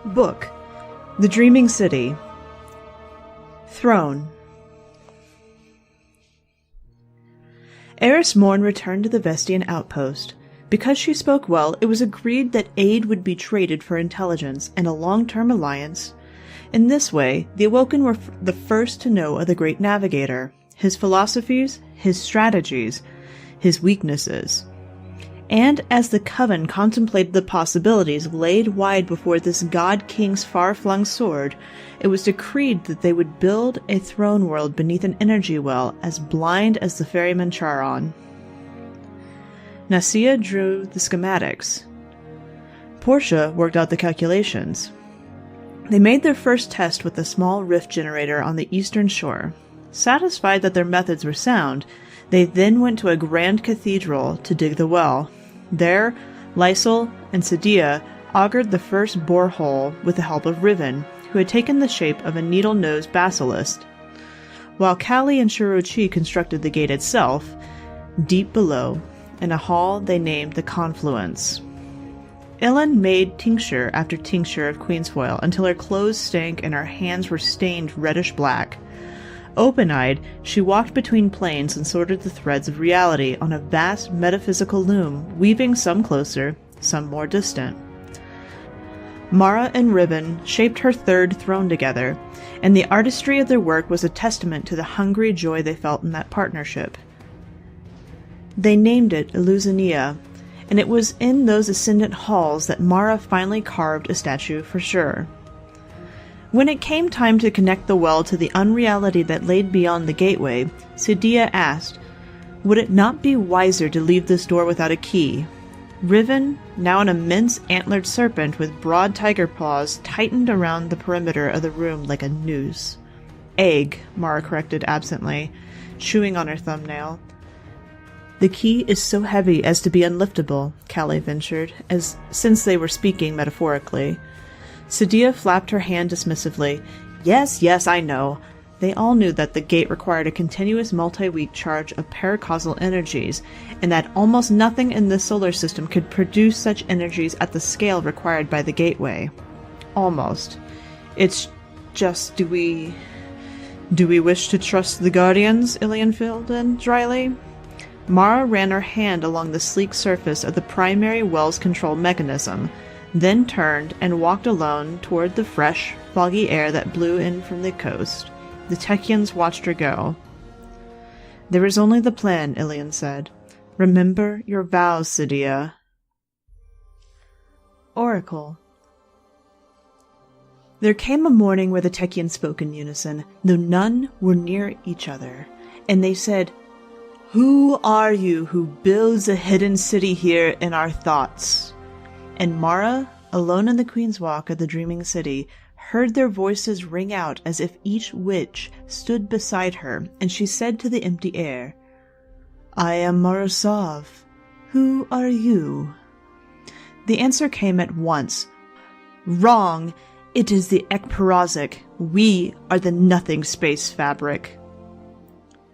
Book: The Dreaming City. Throne. Eris Morn returned to the Vestian outpost. Because she spoke well, it was agreed that aid would be traded for intelligence and a long-term alliance. In this way, the Awoken were the first to know of the Great Navigator, his philosophies, his strategies, his weaknesses. And as the Coven contemplated the possibilities laid wide before this God-King's far-flung sword, it was decreed that they would build a throne world beneath an energy well as blind as the ferryman Charon. Nasia drew the schematics. Portia worked out the calculations. They made their first test with a small rift generator on the eastern shore. Satisfied that their methods were sound, they then went to a grand cathedral to dig the well. There, Lysel and Sadia augured the first borehole with the help of Riven, who had taken the shape of a needle-nosed basilisk, while Callie and Shirochi constructed the gate itself, deep below, in a hall they named the Confluence. Ilyn made tincture after tincture of queensfoil until her clothes stank and her hands were stained reddish-black. Open-eyed, she walked between planes and sorted the threads of reality on a vast metaphysical loom, weaving some closer, some more distant. Mara and Riven shaped her third throne together, and the artistry of their work was a testament to the hungry joy they felt in that partnership. They named it Eleusinia, and it was in those ascendant halls that Mara finally carved a statue for sure. When it came time to connect the well to the unreality that laid beyond the gateway, Sadia asked, would it not be wiser to leave this door without a key? Riven, now an immense antlered serpent with broad tiger paws, tightened around the perimeter of the room like a noose. Egg, Mara corrected absently, chewing on her thumbnail. The key is so heavy as to be unliftable, Callie ventured, since they were speaking metaphorically. Sadia flapped her hand dismissively. Yes, I know. They all knew that the gate required a continuous multi-week charge of paracausal energies, and that almost nothing in the solar system could produce such energies at the scale required by the gateway. Almost. It's just, do we wish to trust the Guardians? Ilyn filled in dryly. Mara ran her hand along the sleek surface of the primary well's control mechanism, then turned and walked alone toward the fresh, foggy air that blew in from the coast. The Techeuns watched her go. There is only the plan, Ilyn said. Remember your vows, Sadia. Oracle. There came a morning where the Techeuns spoke in unison, though none were near each other, and they said, Who are you who builds a hidden city here in our thoughts? And Mara, alone in the Queen's Walk of the Dreaming City, heard their voices ring out as if each witch stood beside her, and she said to the empty air, I am Marasov. Who are you? The answer came at once. Wrong! It is the Ekparazic. We are the nothing space fabric.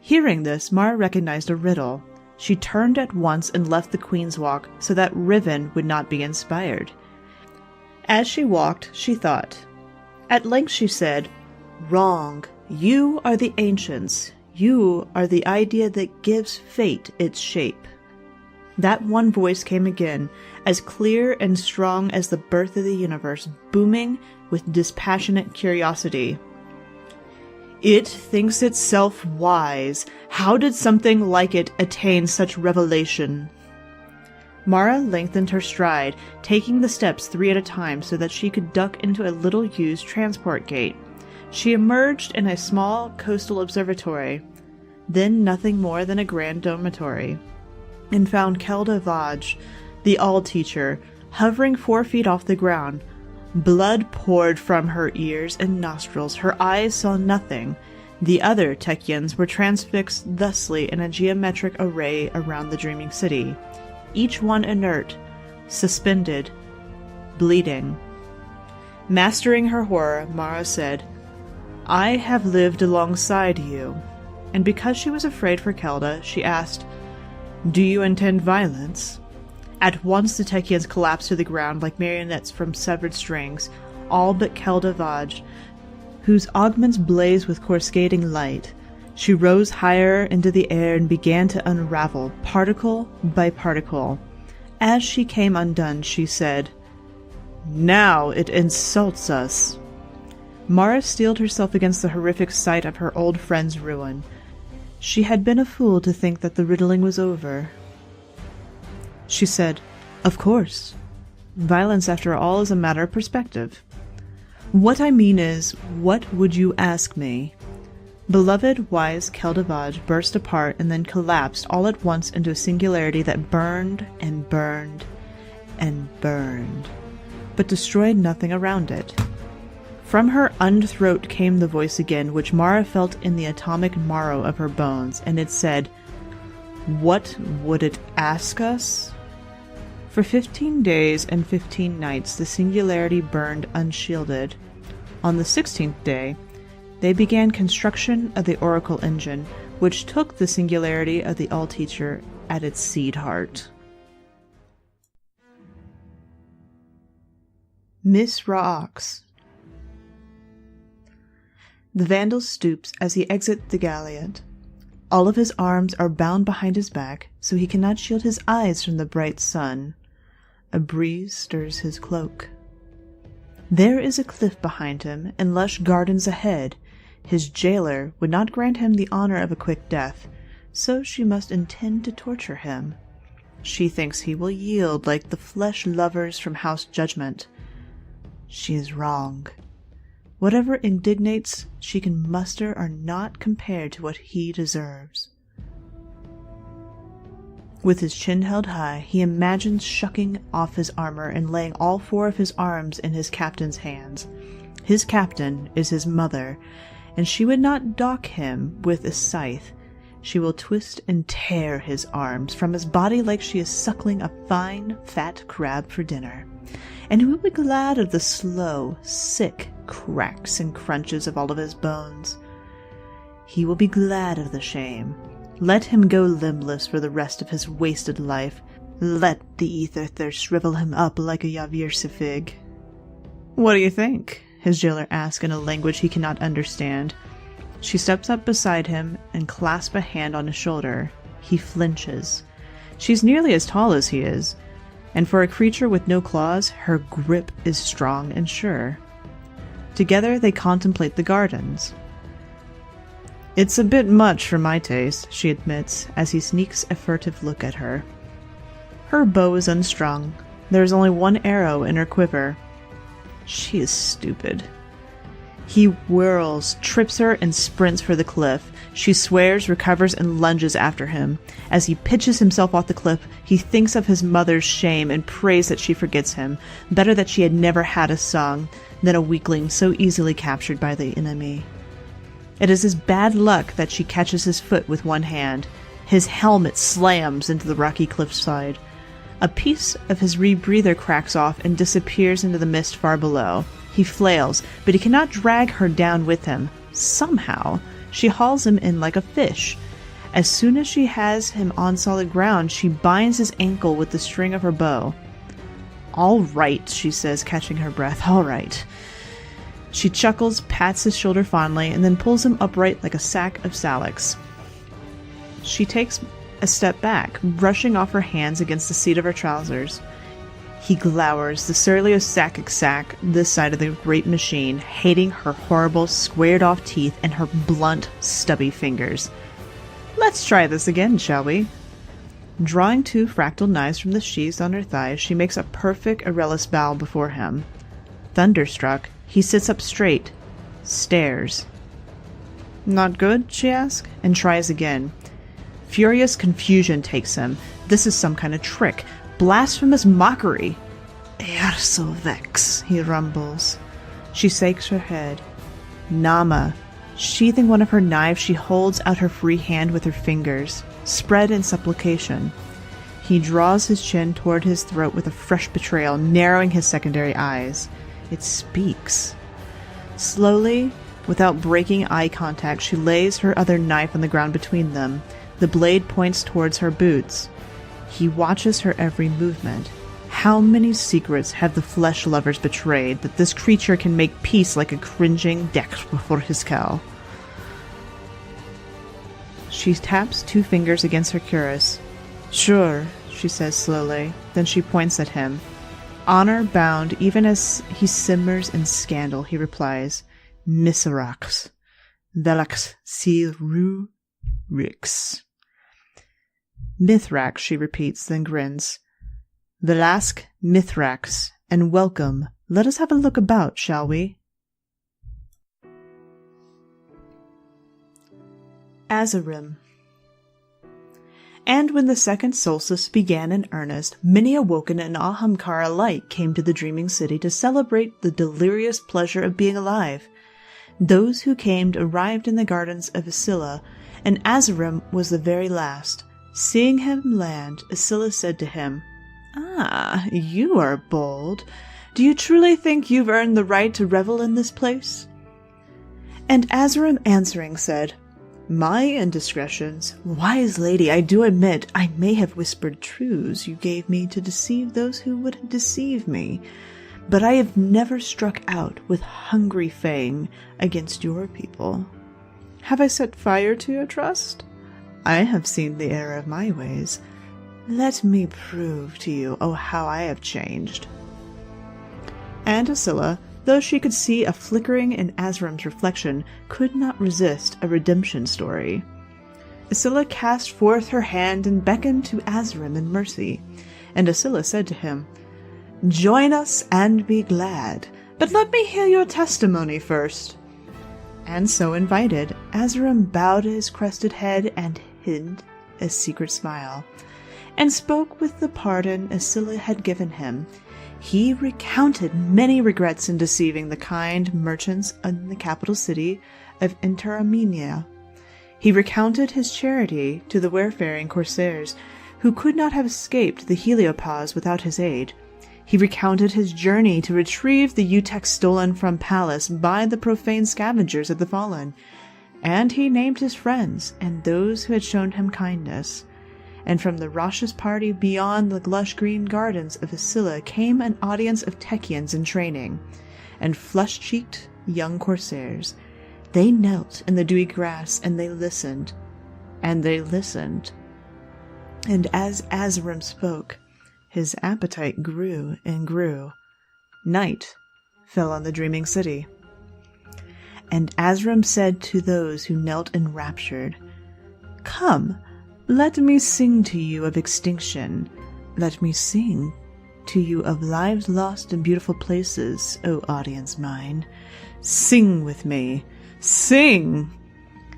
Hearing this, Mara recognized a riddle. She turned at once and left the Queen's Walk so that Riven would not be inspired. As she walked, she thought. At length she said, Wrong. You are the ancients. You are the idea that gives fate its shape. That one voice came again, as clear and strong as the birth of the universe, booming with dispassionate curiosity. It thinks itself wise. How did something like it attain such revelation? Mara lengthened her stride, taking the steps 3 at a time so that she could duck into a little-used transport gate. She emerged in a small coastal observatory, then nothing more than a grand dormitory, and found Kelda Vaj, the All-Teacher, hovering 4 feet off the ground. Blood poured from her ears and nostrils. Her eyes saw nothing. The other Techeuns were transfixed thusly in a geometric array around the dreaming city, each one inert, suspended, bleeding. Mastering her horror, Mara said, I have lived alongside you. And because she was afraid for Kelda, she asked, Do you intend violence? At once the Techeuns collapsed to the ground like marionettes from severed strings. all but Keldavad, whose augments blazed with coruscating light. She rose higher into the air and began to unravel, particle by particle. As she came undone, she said, "Now it insults us." Mara steeled herself against the horrific sight of her old friend's ruin. She had been a fool to think that the riddling was over. She said, "Of course. Violence, after all, is a matter of perspective. What I mean is, what would you ask me?" Beloved, wise Keldavad burst apart and then collapsed all at once into a singularity that burned and burned and burned, but destroyed nothing around it. From her unthroat came the voice again, which Mara felt in the atomic marrow of her bones, and it said, "What would it ask us?" For 15 days and 15 nights the singularity burned unshielded. On the 16th day, they began construction of the Oracle engine, which took the singularity of the All-Teacher at its seed heart. Miss Ra'ox. The Vandal stoops as he exits the galliot. All of his arms are bound behind his back, so he cannot shield his eyes from the bright sun. A breeze stirs his cloak. There is a cliff behind him, and lush gardens ahead. His jailer would not grant him the honor of a quick death, so she must intend to torture him. She thinks he will yield like the flesh lovers from House Judgment. She is wrong. Whatever indignates she can muster are not compared to what he deserves. With his chin held high, he imagines shucking off his armor and laying all 4 of his arms in his captain's hands. His captain is his mother, and she would not dock him with a scythe. She will twist and tear his arms from his body like she is suckling a fine, fat crab for dinner. And he will be glad of the slow, sick cracks and crunches of all of his bones. He will be glad of the shame. Let him go limbless for the rest of his wasted life. Let the ether thirst shrivel him up like a Yavirsa fig. "What do you think?" his jailer asks in a language he cannot understand. She steps up beside him and clasps a hand on his shoulder. He flinches. She's nearly as tall as he is, and for a creature with no claws, her grip is strong and sure. Together they contemplate the gardens. "It's a bit much for my taste," she admits, as he sneaks a furtive look at her. Her bow is unstrung. There is only 1 arrow in her quiver. She is stupid. He whirls, trips her, and sprints for the cliff. She swears, recovers, and lunges after him. As he pitches himself off the cliff, he thinks of his mother's shame and prays that she forgets him. Better that she had never had a son than a weakling so easily captured by the enemy. It is his bad luck that she catches his foot with 1 hand. His helmet slams into the rocky cliffside. A piece of his rebreather cracks off and disappears into the mist far below. He flails, but he cannot drag her down with him. Somehow, she hauls him in like a fish. As soon as she has him on solid ground, she binds his ankle with the string of her bow. "All right," she says, catching her breath. "All right." She chuckles, pats his shoulder fondly, and then pulls him upright like a sack of Salix. She takes a step back, brushing off her hands against the seat of her trousers. He glowers, the surly sack this side of the great machine, hating her horrible, squared-off teeth and her blunt, stubby fingers. "Let's try this again, shall we?" Drawing 2 fractal knives from the sheaths on her thighs, she makes a perfect Aurelius bow before him. Thunderstruck, he sits up straight, stares. "Not good?" she asks, and tries again. Furious confusion takes him. This is some kind of trick. Blasphemous mockery. "Earso vex," he rumbles. She shakes her head. Nama. Sheathing one of her knives, she holds out her free hand with her fingers, spread in supplication. He draws his chin toward his throat with a fresh betrayal, narrowing his secondary eyes. It speaks. Slowly, without breaking eye contact, she lays her other knife on the ground between them. The blade points towards her boots. He watches her every movement. How many secrets have the flesh lovers betrayed that this creature can make peace like a cringing Dex before his cowl? She taps 2 fingers against her cuirass. Sure, she says slowly. Then she points at him. Honor bound, even as he simmers in scandal, he replies, Miserax, Velax Siru Rix. Mithrax, she repeats, then grins. Velask Mithrax, and welcome. Let us have a look about, shall we? Azarim. And when the second solstice began in earnest, many Awoken and Ahamkar alike came to the dreaming city to celebrate the delirious pleasure of being alive. Those who came arrived in the gardens of Isilla, and Azarim was the very last. Seeing him land, Isilla said to him, Ah, you are bold. Do you truly think you've earned the right to revel in this place? And Azarim answering said, My indiscretions, wise lady, I do admit I may have whispered truths you gave me to deceive those who would deceive me, but I have never struck out with hungry fang against your people. Have I set fire to your trust? I have seen the error of my ways. Let me prove to you, how I have changed. And Isilla, though she could see a flickering in Azarim's reflection, could not resist a redemption story. Isilla cast forth her hand and beckoned to Azarim in mercy, and Isilla said to him, Join us and be glad, but let me hear your testimony first. And so invited, Azarim bowed his crested head and hid a secret smile, and spoke with the pardon Isilla had given him. He recounted many regrets in deceiving the kind merchants in the capital city of Interamenia. He recounted his charity to the wayfaring corsairs, who could not have escaped the Heliopause without his aid. He recounted his journey to retrieve the Utex stolen from Pallas by the profane scavengers of the Fallen, and he named his friends and those who had shown him kindness. And from the raucous party beyond the lush green gardens of Isilla came an audience of Techians in training, and flush-cheeked young corsairs. They knelt in the dewy grass, and they listened, and they listened. And as Azarim spoke, his appetite grew and grew. Night fell on the dreaming city. And Azarim said to those who knelt enraptured, Come, let me sing to you of extinction. Let me sing to you of lives lost in beautiful places, O audience mine. Sing with me. Sing!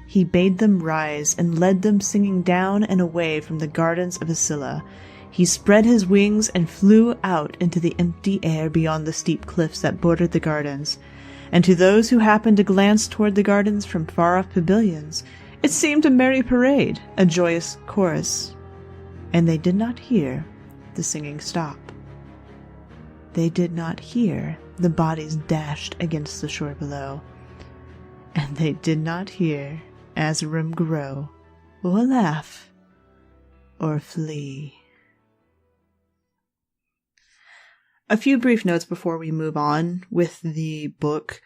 He bade them rise and led them singing down and away from the gardens of Isilla. He spread his wings and flew out into the empty air beyond the steep cliffs that bordered the gardens. And to those who happened to glance toward the gardens from far-off pavilions, it seemed a merry parade, a joyous chorus. And they did not hear the singing stop. They did not hear the bodies dashed against the shore below. And they did not hear Azarim grow, or laugh, or flee. A few brief notes before we move on with the book.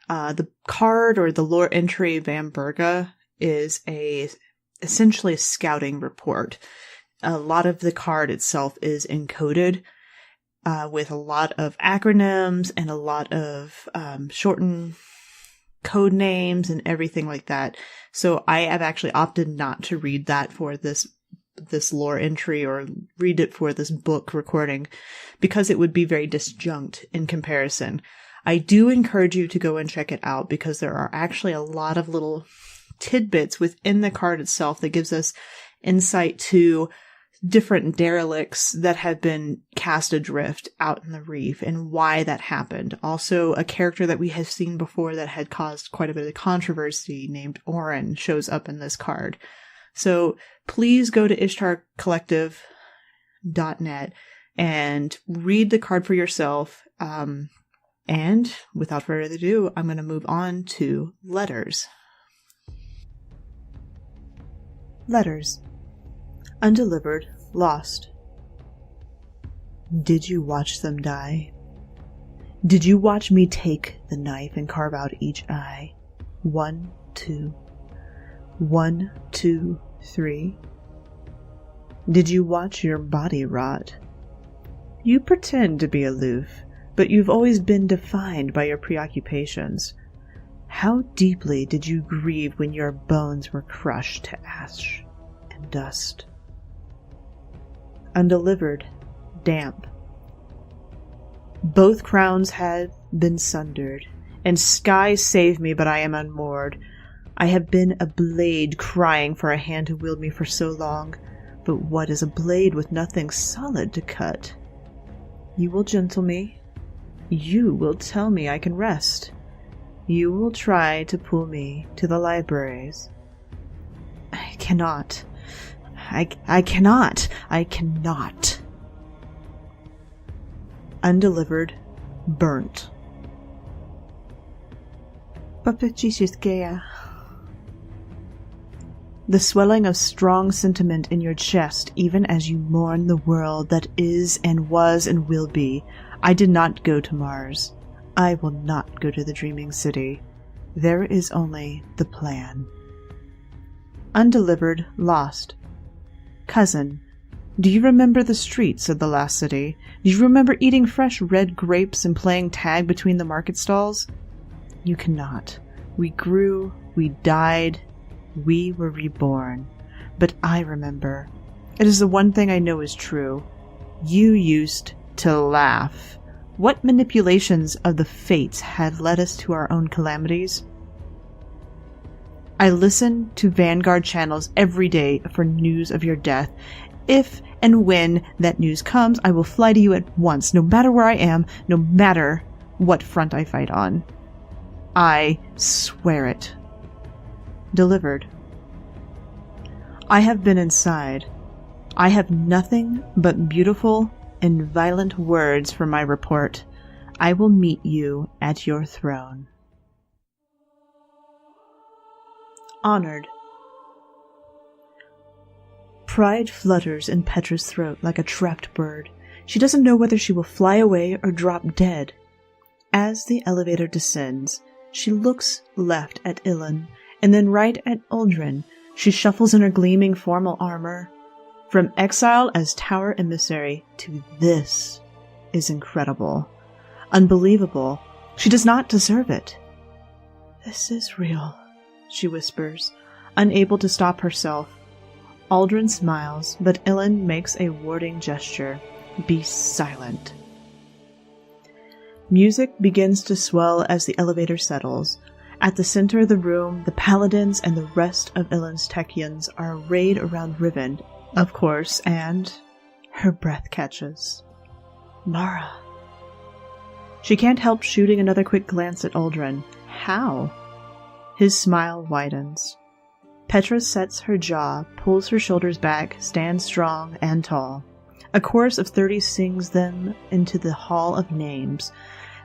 The card or the lore entry Vamberga is essentially a scouting report. A lot of the card itself is encoded with a lot of acronyms and a lot of shortened code names and everything like that. So I have actually opted not to read that for this lore entry or read it for this book recording because it would be very disjunct in comparison. I do encourage you to go and check it out because there are actually a lot of little tidbits within the card itself that gives us insight to different derelicts that have been cast adrift out in the reef and why that happened. Also, a character that we have seen before that had caused quite a bit of controversy named Orin shows up in this card. So please go to ishtarcollective.net and read the card for yourself. And without further ado, I'm going to move on to letters. Letters. Undelivered, lost. Did you watch them die? Did you watch me take the knife and carve out each eye? 1, 2. 1, 2, 3. Did you watch your body rot? You pretend to be aloof, but you've always been defined by your preoccupations. How deeply did you grieve when your bones were crushed to ash and dust? Undelivered, damp. Both crowns have been sundered, and sky save me, but I am unmoored. I have been a blade crying for a hand to wield me for so long, but what is a blade with nothing solid to cut? You will gentle me. You will tell me I can rest. You will try to pull me to the libraries. I cannot. I cannot. I cannot. Undelivered, burnt. The swelling of strong sentiment in your chest, even as you mourn the world that is and was and will be. I did not go to Mars. I will not go to the Dreaming City. There is only the plan. Undelivered, lost. Cousin, do you remember the streets of the last city? Do you remember eating fresh red grapes and playing tag between the market stalls? You cannot. We grew, we died, we were reborn. But I remember. It is the one thing I know is true. You used to laugh. What manipulations of the fates had led us to our own calamities? I listen to Vanguard channels every day for news of your death. If and when that news comes, I will fly to you at once, no matter where I am, no matter what front I fight on. I swear it. Delivered. I have been inside. I have nothing but beautiful and violent words for my report. I will meet you at your throne. Honored. Pride flutters in Petra's throat like a trapped bird. She doesn't know whether she will fly away or drop dead. As the elevator descends, she looks left at Ilan, and then right at Uldren. She shuffles in her gleaming formal armor. From exile as tower emissary to this is incredible. Unbelievable. She does not deserve it. This is real, she whispers, unable to stop herself. Uldren smiles, but Ilan makes a warding gesture. Be silent. Music begins to swell as the elevator settles. At the center of the room, the paladins and the rest of Ilan's Techeuns are arrayed around Riven, of course, and her breath catches. Mara. She can't help shooting another quick glance at Uldren. How? His smile widens. Petra sets her jaw, pulls her shoulders back, stands strong and tall. A chorus of 30 sings them into the Hall of Names.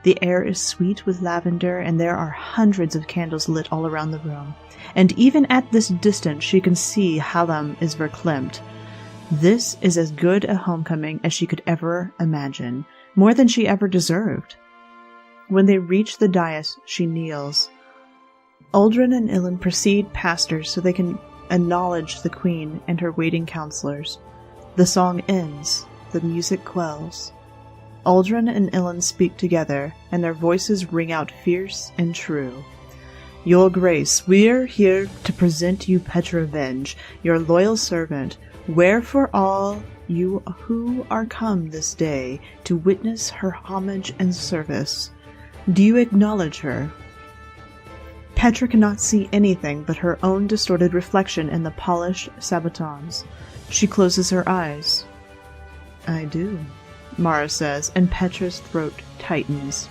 The air is sweet with lavender, and there are hundreds of candles lit all around the room. And even at this distance she can see Hallam is verklempt. This is as good a homecoming as she could ever imagine, more than she ever deserved. When they reach the dais, she kneels. Uldren and Ilan proceed past her so they can acknowledge the queen and her waiting counselors. The song ends, the music quells. Uldren and Ilan speak together, and their voices ring out fierce and true. Your Grace, we're here to present you Petra Venj, your loyal servant, wherefore all you who are come this day to witness her homage and service. Do you acknowledge her? Petra cannot see anything but her own distorted reflection in the polished sabatons. She closes her eyes. I do, Mara says, and Petra's throat tightens.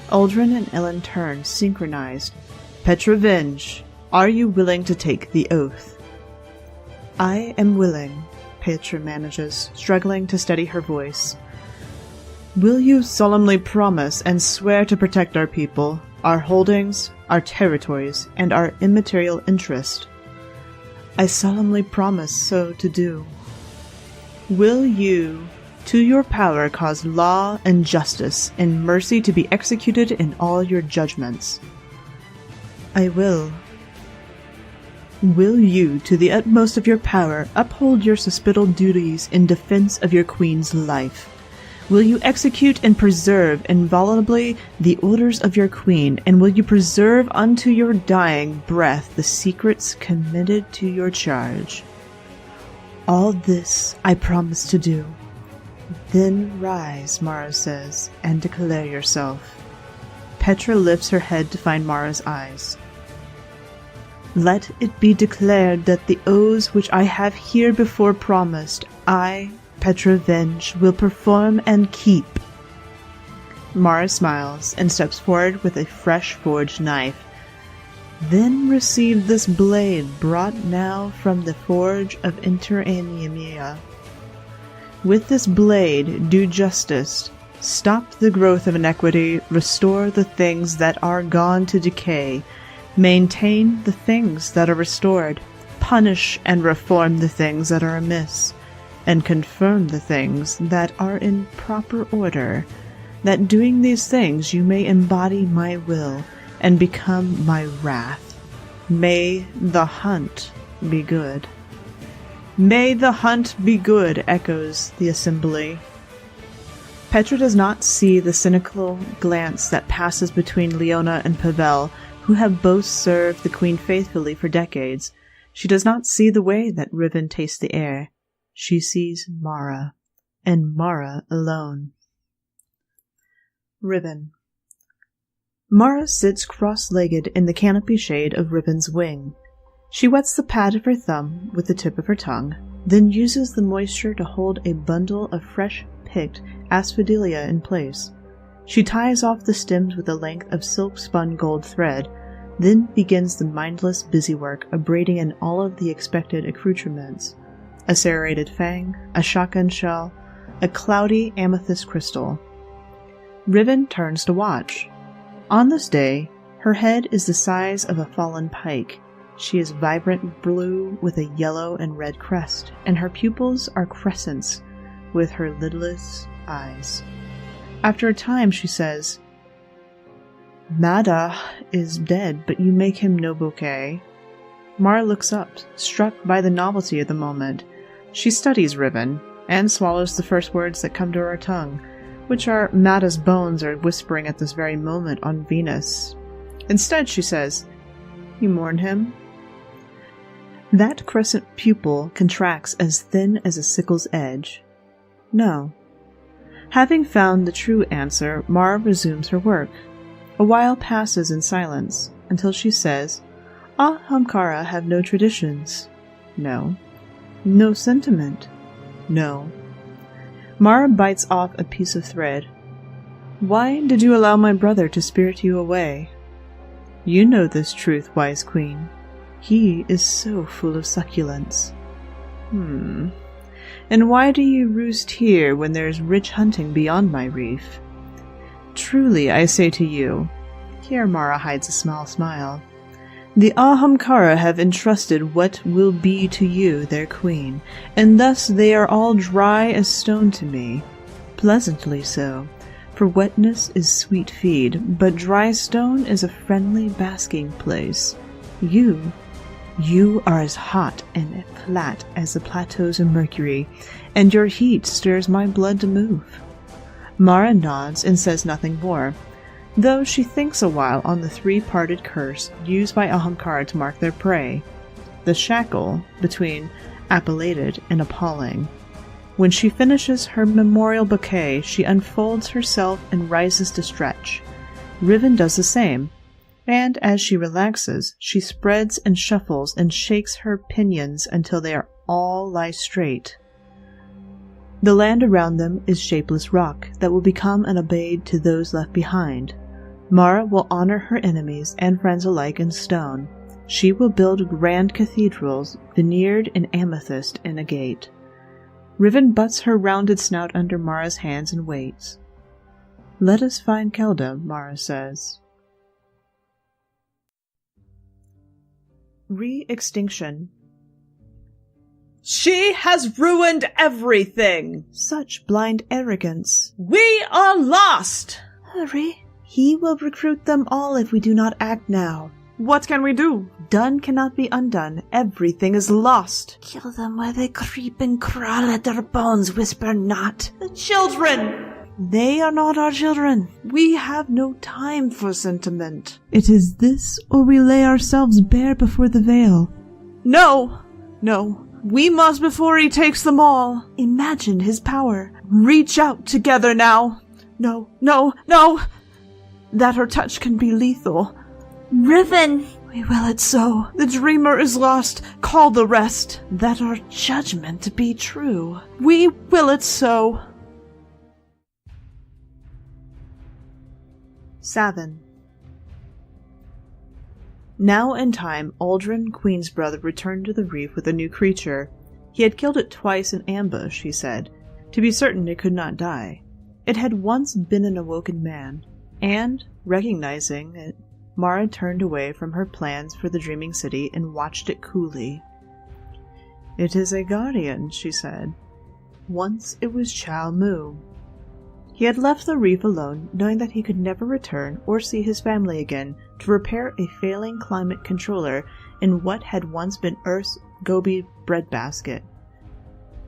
Uldren and Ilan turn, synchronized. Petra Venj, are you willing to take the oath? I am willing, Petra manages, struggling to steady her voice. Will you solemnly promise and swear to protect our people, our holdings, our territories, and our immaterial interest? I solemnly promise so to do. Will you To your power cause law and justice, and mercy to be executed in all your judgments. I will. Will you, to the utmost of your power, uphold your societal duties in defense of your queen's life? Will you execute and preserve inviolably the orders of your queen, and will you preserve unto your dying breath the secrets committed to your charge? All this I promise to do. Then rise, Mara says, and declare yourself. Petra lifts her head to find Mara's eyes. Let it be declared that the oaths which I have here before promised, I, Petra Venj, will perform and keep. Mara smiles and steps forward with a fresh forged knife. Then receive this blade brought now from the forge of Interanimia. With this blade, do justice, stop the growth of inequity, restore the things that are gone to decay, maintain the things that are restored, punish and reform the things that are amiss, and confirm the things that are in proper order, that doing these things you may embody my will and become my wrath. May the hunt be good. May the hunt be good, echoes the assembly. Petra does not see the cynical glance that passes between Leona and Pavel, who have both served the queen faithfully for decades. She does not see the way that Riven tastes the air. She sees Mara, and Mara alone. Riven. Mara sits cross-legged in the canopy shade of Riven's wing. She wets the pad of her thumb with the tip of her tongue, then uses the moisture to hold a bundle of fresh-picked asphodelia in place. She ties off the stems with a length of silk-spun gold thread, then begins the mindless busywork of braiding in all of the expected accoutrements: a serrated fang, a shotgun shell, a cloudy amethyst crystal. Riven turns to watch. On this day, her head is the size of a fallen pike. She is vibrant blue with a yellow and red crest, and her pupils are crescents with her lidless eyes. After a time, she says, Mada is dead, but you make him no bouquet. Mara looks up, struck by the novelty of the moment. She studies Riven, and swallows the first words that come to her tongue, which are Mada's bones are whispering at this very moment on Venus. Instead, she says, You mourn him? That crescent pupil contracts as thin as a sickle's edge. No. Having found the true answer, Mara resumes her work. A while passes in silence, until she says, Ahamkara have no traditions. No. No sentiment. No. Mara bites off a piece of thread. Why did you allow my brother to spirit you away? You know this truth, wise queen. He is so full of succulence. And why do you roost here when there is rich hunting beyond my reef? Truly, I say to you, here Mara hides a small smile, the Ahamkara have entrusted what will be to you their queen, and thus they are all dry as stone to me. Pleasantly so, for wetness is sweet feed, but dry stone is a friendly basking place. You are as hot and flat as the plateaus of Mercury, and your heat stirs my blood to move. Mara nods and says nothing more, though she thinks a while on the three-parted curse used by Ahamkara to mark their prey, the shackle between appellated and appalling. When she finishes her memorial bouquet, she unfolds herself and rises to stretch. Riven does the same, and as she relaxes, she spreads and shuffles and shakes her pinions until they are all lie straight. The land around them is shapeless rock that will become an abode to those left behind. Mara will honor her enemies and friends alike in stone. She will build grand cathedrals veneered in amethyst and agate. Riven butts her rounded snout under Mara's hands and waits. Let us find Kelda, Mara says. Re-extinction. She has ruined everything! Such blind arrogance. We are lost! Hurry. He will recruit them all if we do not act now. What can we do? Done cannot be undone. Everything is lost. Kill them where they creep and crawl at their bones. Whisper not. The children! They are not our children. We have no time for sentiment. It is this, or we lay ourselves bare before the veil. No! No. We must before he takes them all. Imagine his power. Reach out together now. No, no, no! That her touch can be lethal. Riven! We will it so. The dreamer is lost. Call the rest. That our judgment be true. We will it so. Savin. Now in time, Aldrin, Queen's brother, returned to the reef with a new creature. He had killed it twice in ambush, he said. To be certain it could not die. It had once been an awoken man, and, recognizing it, Mara turned away from her plans for the dreaming city and watched it coolly. It is a guardian, she said. Once it was Chao Mu. He had left the reef alone, knowing that he could never return or see his family again to repair a failing climate controller in what had once been Earth's Gobi breadbasket.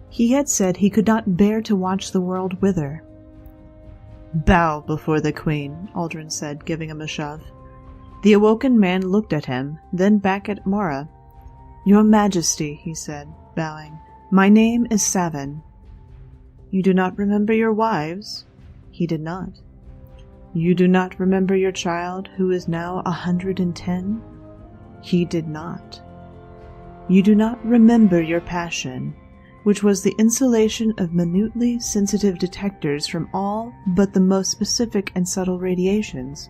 He had said he could not bear to watch the world wither. Bow before the Queen, Aldrin said, giving him a shove. The awoken man looked at him, then back at Mara. Your Majesty, he said, bowing, my name is Savin. You do not remember your wives? He did not. You do not remember your child, who is now 110? He did not. You do not remember your passion, which was the insulation of minutely sensitive detectors from all but the most specific and subtle radiations.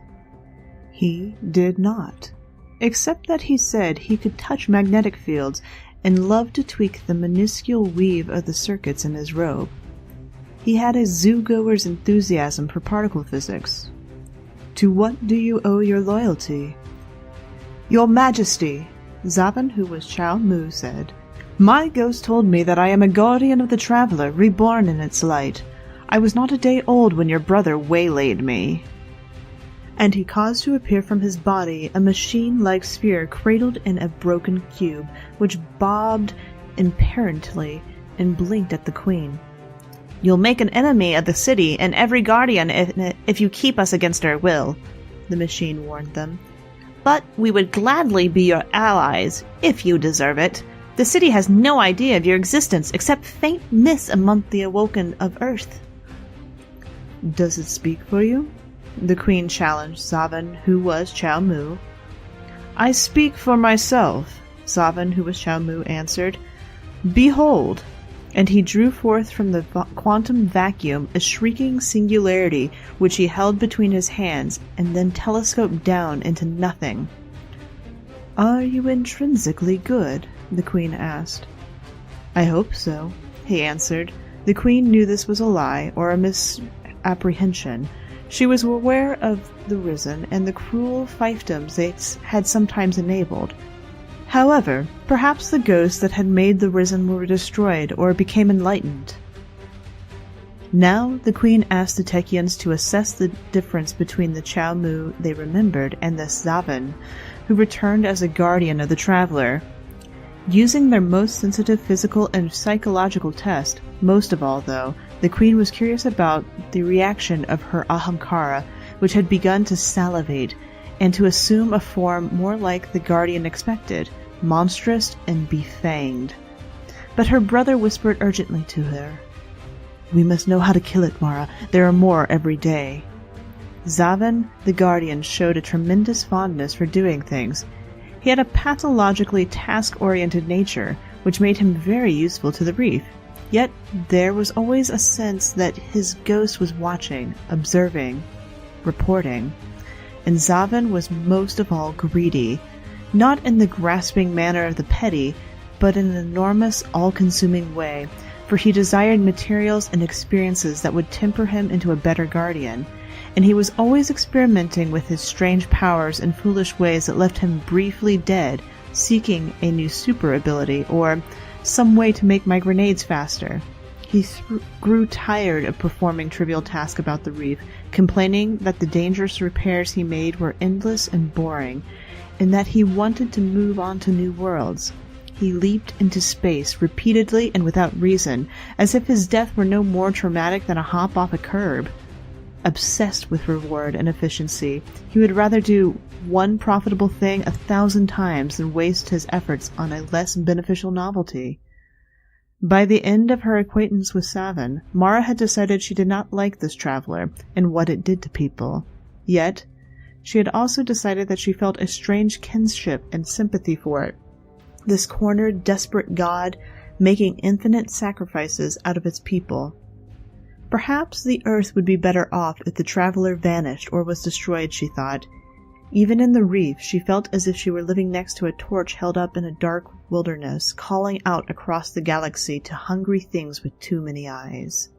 He did not, except that he said he could touch magnetic fields and loved to tweak the minuscule weave of the circuits in his robe. He had a zoo-goer's enthusiasm for particle physics. To what do you owe your loyalty? Your Majesty, Zavin, who was Chao Mu, said, my ghost told me that I am a guardian of the traveler, reborn in its light. I was not a day old when your brother waylaid me. And he caused to appear from his body a machine-like sphere cradled in a broken cube, which bobbed imperently and blinked at the Queen. You'll make an enemy of the city and every guardian if you keep us against our will, the machine warned them. But we would gladly be your allies, if you deserve it. The city has no idea of your existence except faint myths among the awoken of Earth. Does it speak for you? The Queen challenged Zavin, who was Chao Mu. I speak for myself, Zavin, who was Chao Mu, answered. Behold! And he drew forth from the quantum vacuum a shrieking singularity which he held between his hands and then telescoped down into nothing. Are you intrinsically good? The Queen asked. I hope so, he answered. The Queen knew this was a lie or a misapprehension. She was aware of the Risen and the cruel fiefdoms they had sometimes enabled. However, perhaps the ghosts that had made the Risen were destroyed or became enlightened. Now the Queen asked the Techians to assess the difference between the Chao Mu they remembered and the Zavin, who returned as a guardian of the traveler. Using their most sensitive physical and psychological test, most of all, though, the Queen was curious about the reaction of her Ahamkara, which had begun to salivate, and to assume a form more like the guardian expected, monstrous and befanged. But her brother whispered urgently to her, We must know how to kill it, Mara. There are more every day. Zavin, the guardian, showed a tremendous fondness for doing things. He had a pathologically task-oriented nature, which made him very useful to the reef. Yet there was always a sense that his ghost was watching, observing, reporting. And Zavin was most of all greedy, not in the grasping manner of the petty, but in an enormous, all-consuming way, for he desired materials and experiences that would temper him into a better guardian, and he was always experimenting with his strange powers in foolish ways that left him briefly dead, seeking a new super ability, or, some way to make my grenades faster. He grew tired of performing trivial tasks about the reef, complaining that the dangerous repairs he made were endless and boring, and that he wanted to move on to new worlds. He leaped into space repeatedly and without reason, as if his death were no more traumatic than a hop off a curb. Obsessed with reward and efficiency, he would rather do one profitable thing 1,000 times than waste his efforts on a less beneficial novelty. By the end of her acquaintance with Savin, Mara had decided she did not like this traveler and what it did to people. Yet, she had also decided that she felt a strange kinship and sympathy for it. This cornered, desperate god making infinite sacrifices out of its people. Perhaps the earth would be better off if the traveler vanished or was destroyed, she thought. Even in the reef, she felt as if she were living next to a torch held up in a dark wilderness, calling out across the galaxy to hungry things with too many eyes.